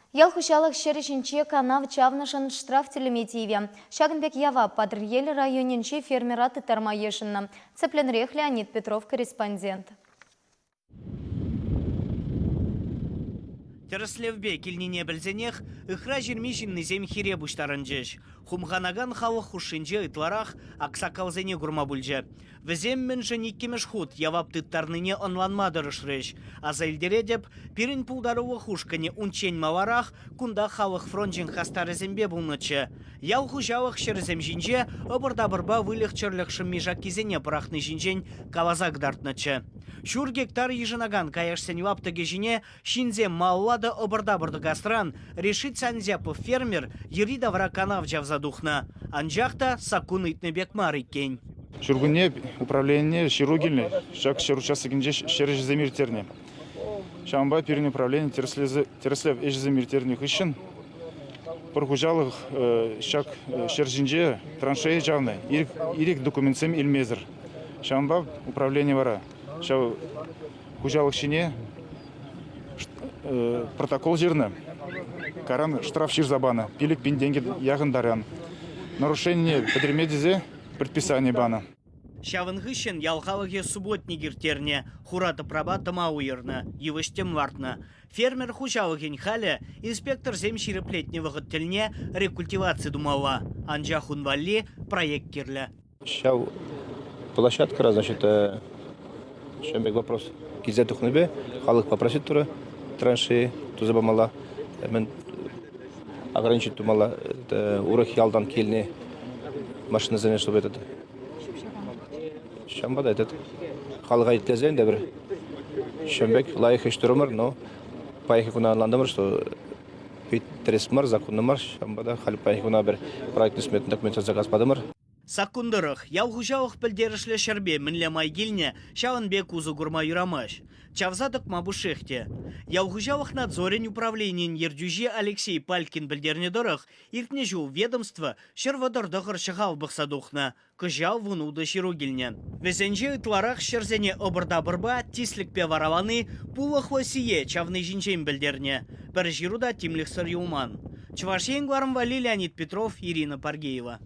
Ялхушалық шерішінче канав чавнышын штраф телеметиеве. Шагынбек ява Падрьель районенче фермераты тармаешынна. Цепленрех Леонид Петров, корреспондент. Тереслевбе килнине білзенех, ұхра жермешін нізем хире бұштарын жеш. Хумханаган халық хушинже ытларах аксакалзене гурма бүлже. Візем мен жениккемеш худ явап тыттарныне онланмадырыш реш. Аза илдере деп, пирин пулдаруы хушкане унчен маварах, кунда халық фронжен хастарызембе бұлнычы. Ял хужалық шерзем жинже, обырда-бырба вылық чырлықшым межак кезене пырахны жинжен кавазак дартнычы. Шур гектар ежинаган каяшсен ваптыге жине, шинзе маллада обырда-бырды гастран, решит санзяпы фермер, ерида враканав жавзадухна. Анжақта сакун итне бекмар иккен. Шургуне управление Ширугильне, шак шеручасыгинже шереш замиртерне. Шамба перен управление Тереслев эш замиртерне хыщен. Порхужалых шак шержинже траншеи жавны, ирик документсем илмезер. Шамба управление вара. Шау хужалых шине протокол жирны. Каран штраф ширзабана, пилик пин деньги ягын дарян. Нарушение подремедизе предписание бана. Шавын хыщен ялхалыге субботнигертерне, хурата прабата мауерна, евыштем вартна. Фермер хужалыген халя, инспектор земширеплетневы гыттельне рекультивация думала. Анжа хунвалли проект керлі. Шау площадка, значит, шембек вопрос. Кизя тухнебе, халық попросит тура, траншеи, тузаба мала. Мен ограничить тумала, урах ялдан кельне машина зене, чтобы этот. Шамбада этот. Халга иттезен дебр. Шембек лайх иштурмар, но поехал куна ландамар, что пит тресмар, законнамар, шамбада хали поехал на бер проектный сметный документ заказ падамар. Саккундырых, ялхужалық білдерішлі шербе мінлі майгілне шавынбек узы гурма юрамаш. Чавзадық мабушехте. Ялхужалық надзорен управлениен ердюже Алексей Палькин білдернедырых, иртне жу ведомство шервадырдығыр шығал бұқсадуқна, күжал вунуды ширugilne. Везенже ытларах шерзене обырда-бырба тислікпе вараваны пулықлы сие чавны жинчен білдерне. Бір жируда тимлік сыр юман. Чувашен Гуармвали Леонид Петров, Ирина Паргеева.